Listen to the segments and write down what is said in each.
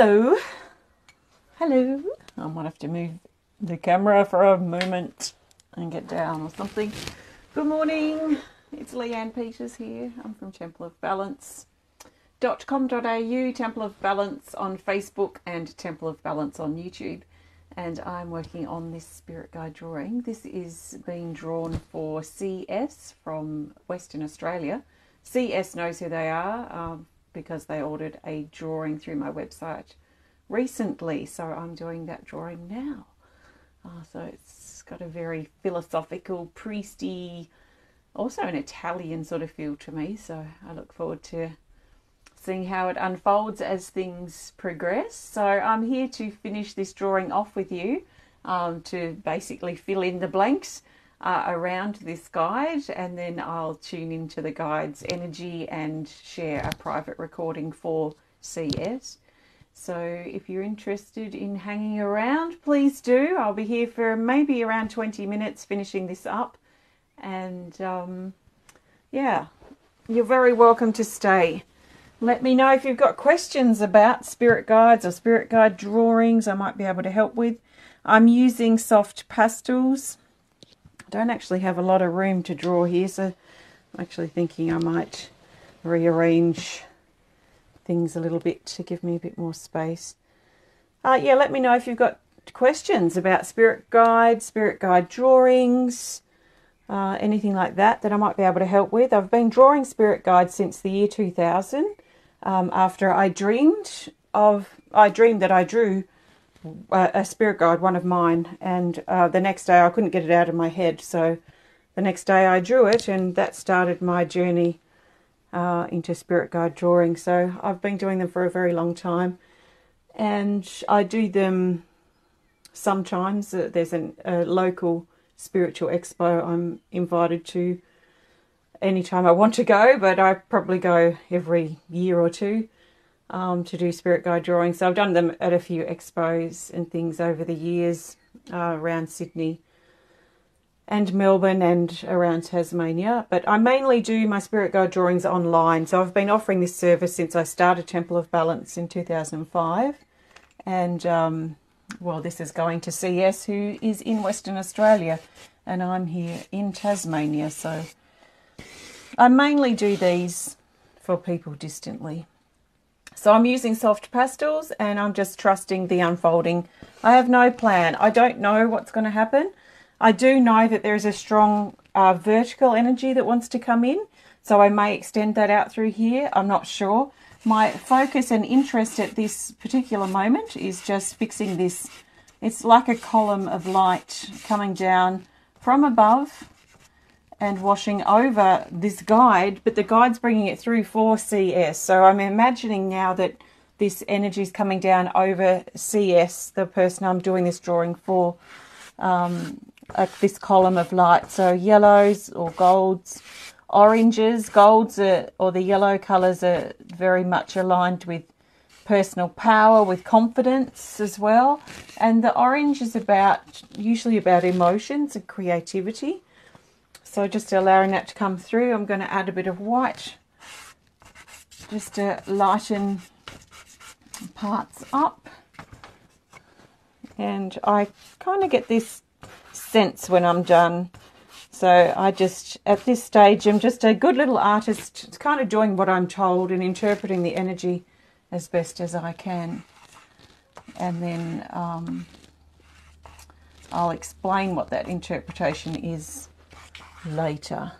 Hello. Hello. I might have to move the camera for a moment and get down or something. Good morning. It's Leanne Peters here. I'm from templeofbalance.com.au, Temple of Balance on Facebook and Temple of Balance on YouTube. And I'm working on this spirit guide drawing. This is being drawn for CS from Western Australia. CS knows who they are because they ordered a drawing through my website recently. So I'm doing that drawing now. So it's got a very philosophical, priesty, also an Italian sort of feel to me. So I look forward to seeing how it unfolds as things progress. So I'm here to finish this drawing off with you, to basically fill in the blanks around this guide, and then I'll tune into the guide's energy and share a private recording for CS. So if you're interested in hanging around, please do. I'll be here for maybe around 20 minutes finishing this up, and yeah, you're very welcome to stay. Let me know if you've got questions about spirit guides or spirit guide drawings I might be able to help with. I'm using soft pastels. I don't actually have a lot of room to draw here, so I'm actually thinking I might rearrange things a little bit to give me a bit more space. Yeah, let me know if you've got questions about spirit guide drawings, anything like that I might be able to help with. I've been drawing spirit guides since the year 2000. After I dreamed that I drew a spirit guide, one of mine, and the next day I couldn't get it out of my head, so the next day I drew it, and that started my journey into spirit guide drawing. So I've been doing them for a very long time, and I do them sometimes. There's a local spiritual expo I'm invited to anytime I want to go, but I probably go every year or two to do spirit guide drawings. So I've done them at a few expos and things over the years around Sydney and Melbourne and around Tasmania. But I mainly do my spirit guide drawings online. So I've been offering this service since I started Temple of Balance in 2005. And, well, this is going to CS, who is in Western Australia, and I'm here in Tasmania. So I mainly do these for people distantly. So I'm using soft pastels, and I'm just trusting the unfolding. I have no plan. I don't know what's going to happen. I do know that there is a strong vertical energy that wants to come in, so I may extend that out through here. I'm not sure. My focus and interest at this particular moment is just fixing this. It's like a column of light coming down from above and washing over this guide, but the guide's bringing it through for CS. So I'm imagining now that this energy is coming down over CS, the person I'm doing this drawing for, this column of light. So yellows or golds, oranges, golds or the yellow colours are very much aligned with personal power, with confidence as well. And the orange is usually about emotions and creativity. So just allowing that to come through. I'm going to add a bit of white just to lighten parts up. And I kind of get this sense when I'm done. So I just, at this stage, I'm just a good little artist, kind of doing what I'm told and interpreting the energy as best as I can. And then I'll explain what that interpretation is later.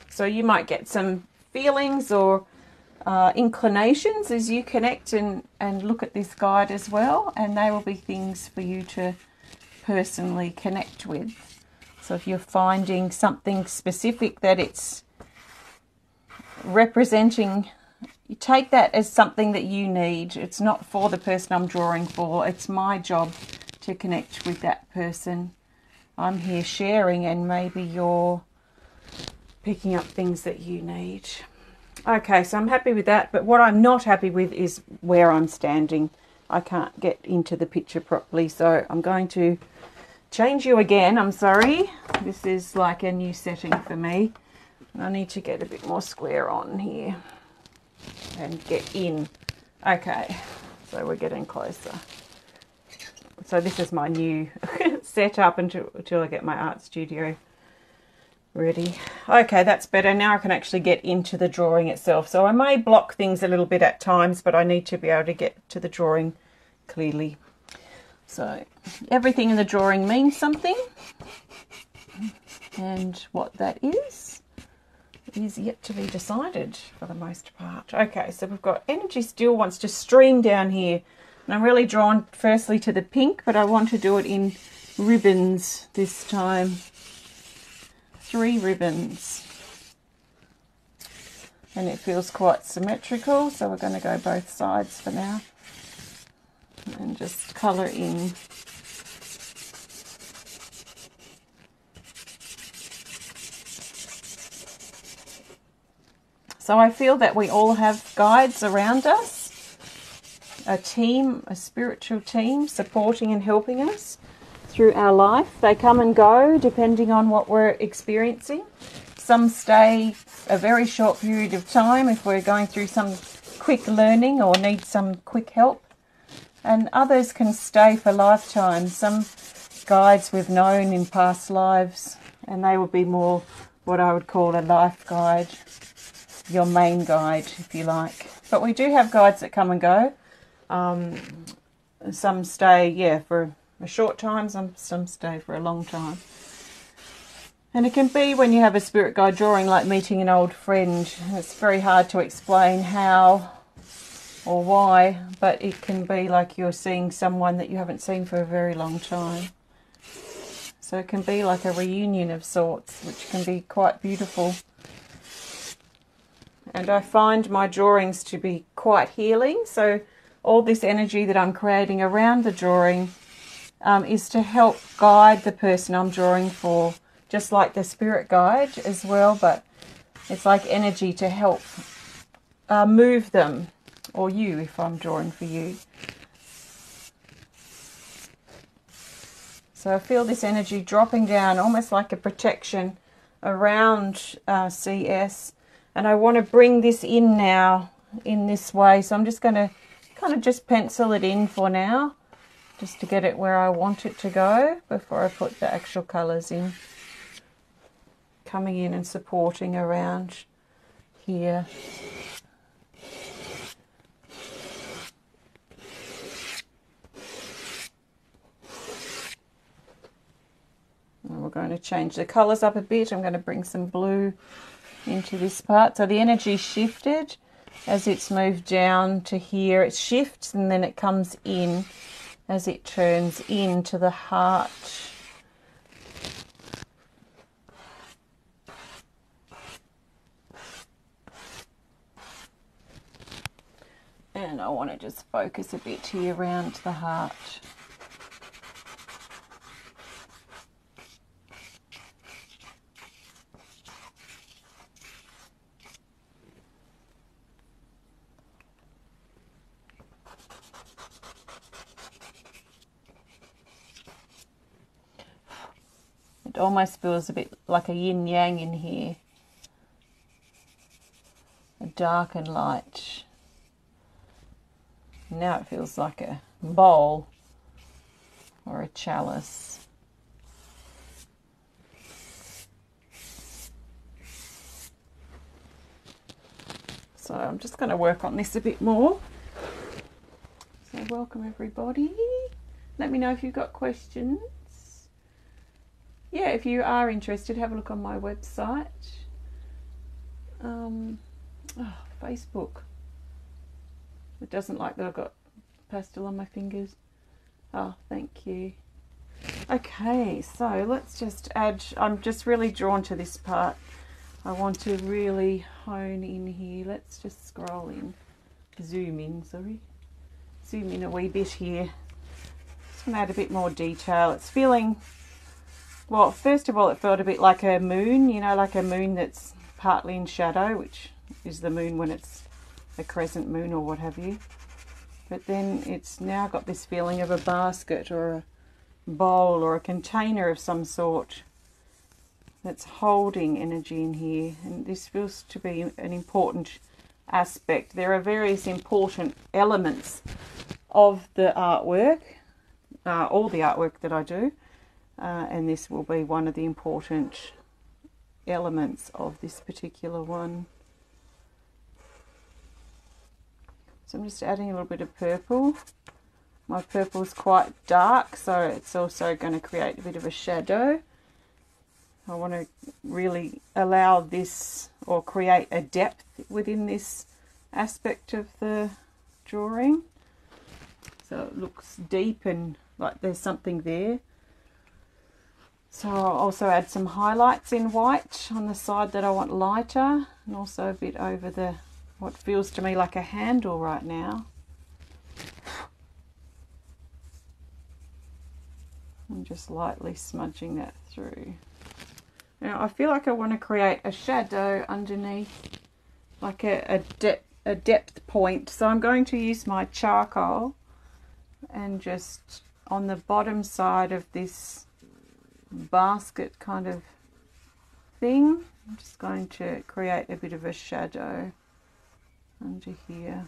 So you might get some feelings or inclinations as you connect and look at this guide as well, and they will be things for you to personally connect with. So if you're finding something specific that it's representing, you take that as something that you need. It's not for the person I'm drawing for. It's my job to connect with that person. I'm here sharing, and maybe you're picking up things that you need. Okay, so I'm happy with that, but what I'm not happy with is where I'm standing. I can't get into the picture properly, so I'm going to change you again. I'm sorry. This is like a new setting for me. I need to get a bit more square on here and get in. Okay, so we're getting closer. So this is my new setup until I get my art studio ready. Okay, that's better. Now I can actually get into the drawing itself. So I may block things a little bit at times, but I need to be able to get to the drawing clearly. So everything in the drawing means something, and what that is yet to be decided for the most part. Okay, so we've got energy still wants to stream down here, and I'm really drawn firstly to the pink, but I want to do it in ribbons this time. 3 ribbons, and it feels quite symmetrical, so we're going to go both sides for now and just colour in. So I feel that we all have guides around us, a team, a spiritual team supporting and helping us through our life. They come and go depending on what we're experiencing. Some stay a very short period of time if we're going through some quick learning or need some quick help, and others can stay for lifetimes. Some guides we've known in past lives, and they would be more what I would call a life guide, your main guide if you like. But we do have guides that come and go. Some stay for a short time, some stay for a long time. And it can be when you have a spirit guide drawing like meeting an old friend. It's very hard to explain how or why, but it can be like you're seeing someone that you haven't seen for a very long time. So it can be like a reunion of sorts, which can be quite beautiful. And I find my drawings to be quite healing, so all this energy that I'm creating around the drawing is to help guide the person I'm drawing for, just like the spirit guide as well, but it's like energy to help move them, or you if I'm drawing for you. So I feel this energy dropping down almost like a protection around CS, and I want to bring this in now in this way, so I'm just going to kind of just pencil it in for now, just to get it where I want it to go before I put the actual colours in. Coming in and supporting around here. And we're going to change the colours up a bit. I'm going to bring some blue into this part. So the energy shifted as it's moved down to here. It shifts and then it comes in as it turns into the heart. And I want to just focus a bit here around the heart. It almost feels a bit like a yin-yang in here. A dark and light. Now it feels like a bowl or a chalice. So I'm just going to work on this a bit more. So welcome everybody. Let me know if you've got questions. Yeah, if you are interested, have a look on my website. Facebook. It doesn't like that I've got pastel on my fingers. Oh, thank you. Okay, so let's just add, I'm just really drawn to this part. I want to really hone in here. Let's just scroll in, zoom in a wee bit here. Just want to add a bit more detail. It's feeling, well, first of all, it felt a bit like a moon, you know, like a moon that's partly in shadow, which is the moon when it's a crescent moon or what have you. But then it's now got this feeling of a basket or a bowl or a container of some sort. that's holding energy in here, and this feels to be an important aspect. There are various important elements of the artwork, all the artwork that I do, and this will be one of the important elements of this particular one. So I'm just adding a little bit of purple. My purple is quite dark, so it's also going to create a bit of a shadow. I want to really allow this, or create a depth within this aspect of the drawing. So it looks deep and like there's something there. So I'll also add some highlights in white on the side that I want lighter, and also a bit over the what feels to me like a handle right now. I'm just lightly smudging that through. Now I feel like I want to create a shadow underneath, like a depth point. So I'm going to use my charcoal and just on the bottom side of this basket kind of thing, I'm just going to create a bit of a shadow under here.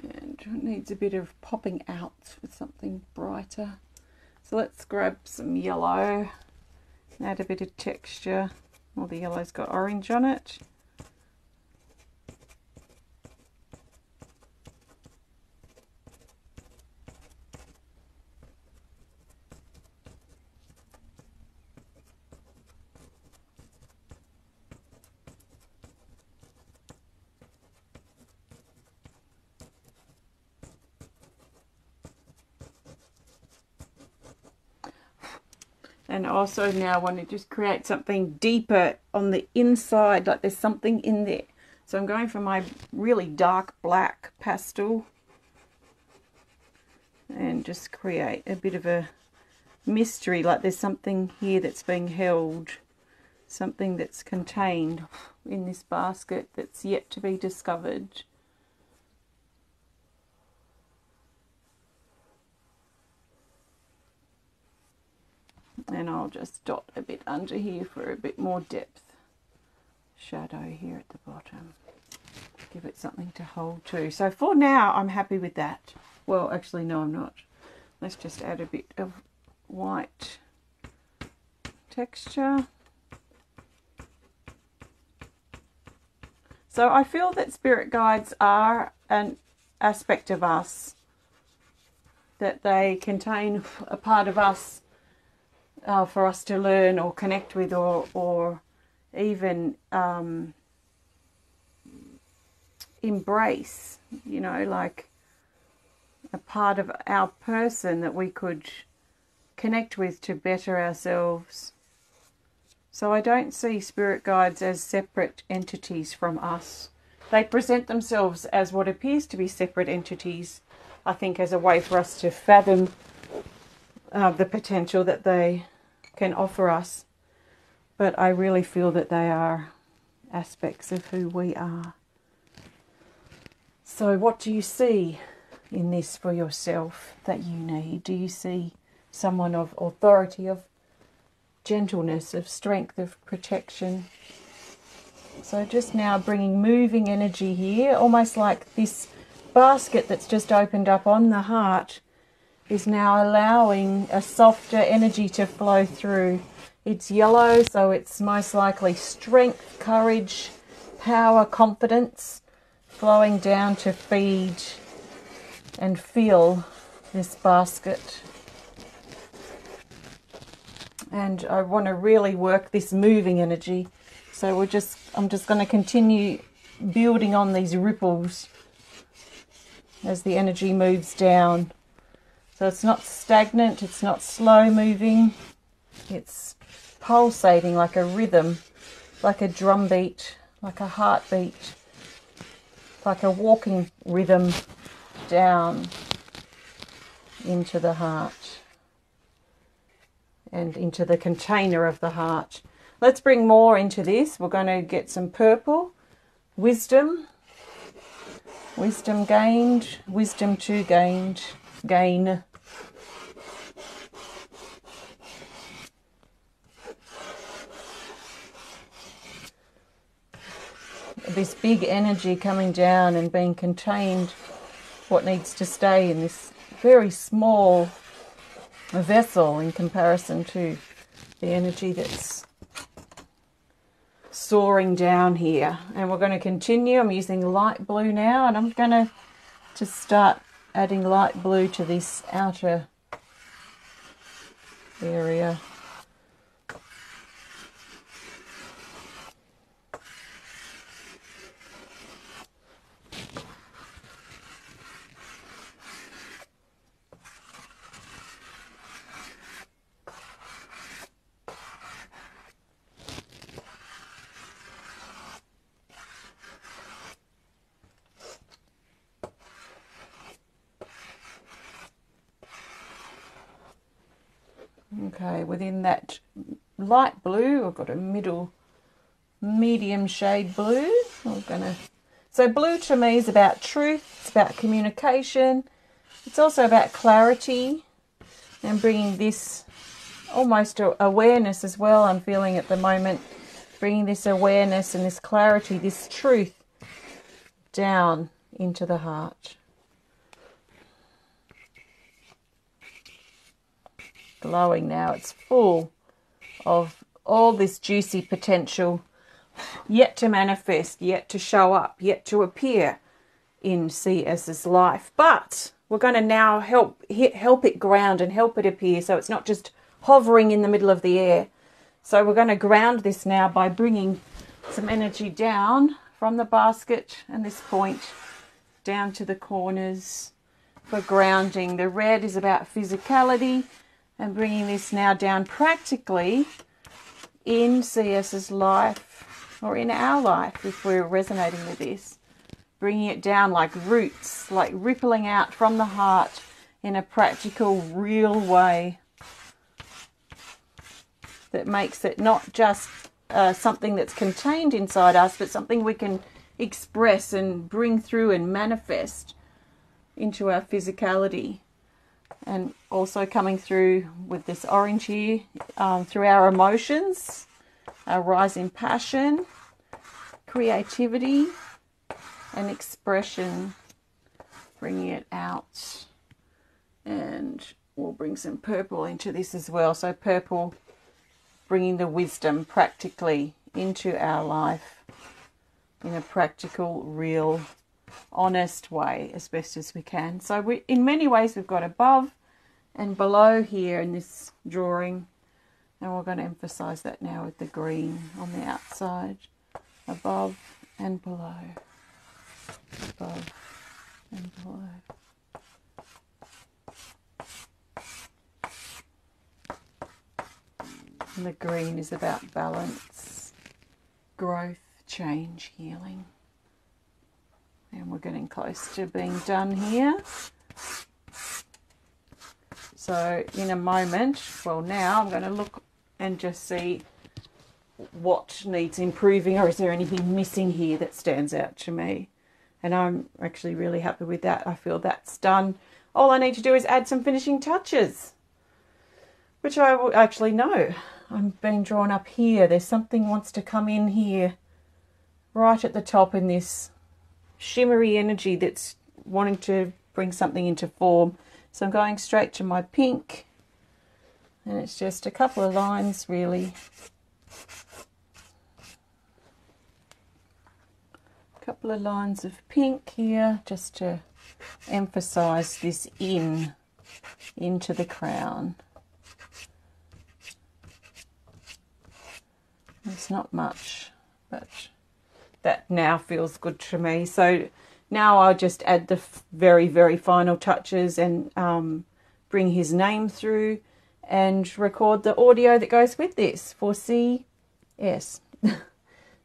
And it needs a bit of popping out with something brighter. So let's grab some yellow, add a bit of texture. Well, the yellow's got orange on it. And also now I want to just create something deeper on the inside, like there's something in there. So I'm going for my really dark black pastel and just create a bit of a mystery, like there's something here that's being held, something that's contained in this basket that's yet to be discovered. And I'll just dot a bit under here for a bit more depth. Shadow here at the bottom. Give it something to hold to. So for now, I'm happy with that. Well, actually, no, I'm not. Let's just add a bit of white texture. So I feel that spirit guides are an aspect of us, that they contain a part of us for us to learn or connect with, or even embrace, you know, like a part of our person that we could connect with to better ourselves. So I don't see spirit guides as separate entities from us. They present themselves as what appears to be separate entities, I think, as a way for us to fathom the potential that they can offer us. But I really feel that they are aspects of who we are. So what do you see in this for yourself that you need? Do you see someone of authority, of gentleness, of strength, of protection? So just now bringing moving energy here, almost like this basket that's just opened up on the heart is now allowing a softer energy to flow through. It's yellow, so it's most likely strength, courage, power, confidence flowing down to feed and fill this basket. And I want to really work this moving energy. So I'm just going to continue building on these ripples as the energy moves down. So it's not stagnant, it's not slow moving, it's pulsating like a rhythm, like a drum beat, like a heartbeat, like a walking rhythm down. into the heart and into the container of the heart. Let's bring more into this. We're going to get some purple, wisdom, wisdom gained, wisdom to gain. This big energy coming down and being contained, what needs to stay in this very small vessel in comparison to the energy that's soaring down here. And we're going to continue. I'm using light blue now, and I'm going to just start adding light blue to this outer area. Okay, within that light blue, I've got a medium shade blue. So blue to me is about truth, it's about communication, it's also about clarity and bringing this almost awareness as well. I'm feeling at the moment, bringing this awareness and this clarity, this truth down into the heart. Glowing now, it's full of all this juicy potential yet to manifest, yet to show up, yet to appear in CS's life. But we're going to now help it ground and help it appear, so it's not just hovering in the middle of the air. So we're going to ground this now by bringing some energy down from the basket and this point down to the corners for grounding. The red is about physicality, and bringing this now down practically in CS's life, or in our life if we're resonating with this. Bringing it down like roots, like rippling out from the heart in a practical, real way that makes it not just something that's contained inside us, but something we can express and bring through and manifest into our physicality. And also coming through with this orange here, through our emotions, our rise in passion, creativity and expression, bringing it out. And we'll bring some purple into this as well. So purple, bringing the wisdom practically into our life in a practical, real, honest way as best as we can. So in many ways we've got above and below here in this drawing, and we're going to emphasize that now with the green on the outside. Above and below, above and below. And the green is about balance, growth, change, healing. And we're getting close to being done here. So in a moment, well now I'm going to look and just see what needs improving, or is there anything missing here that stands out to me. And I'm actually really happy with that. I feel that's done. All I need to do is add some finishing touches, which I will actually know. I'm being drawn up here. There's something wants to come in here right at the top in this shimmery energy that's wanting to bring something into form. So I'm going straight to my pink, and it's just a couple of lines really. A couple of lines of pink here just to emphasize this into the crown. It's not much, but that now feels good to me. So now I'll just add the very, very final touches and bring his name through and record the audio that goes with this for CS.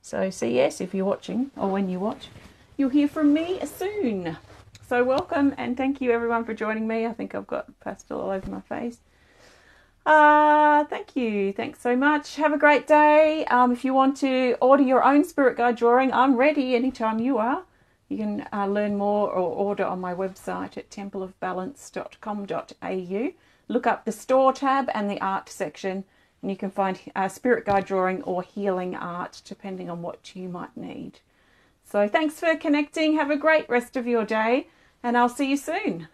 So CS, if you're watching, or when you watch, you'll hear from me soon. So welcome, and thank you everyone for joining me. I think I've got pastel all over my face. Thank you. Thanks so much. Have a great day. If you want to order your own spirit guide drawing, I'm ready anytime you are. You can learn more or order on my website at templeofbalance.com.au. Look up the store tab and the art section, and you can find spirit guide drawing or healing art depending on what you might need. So thanks for connecting. Have a great rest of your day, and I'll see you soon.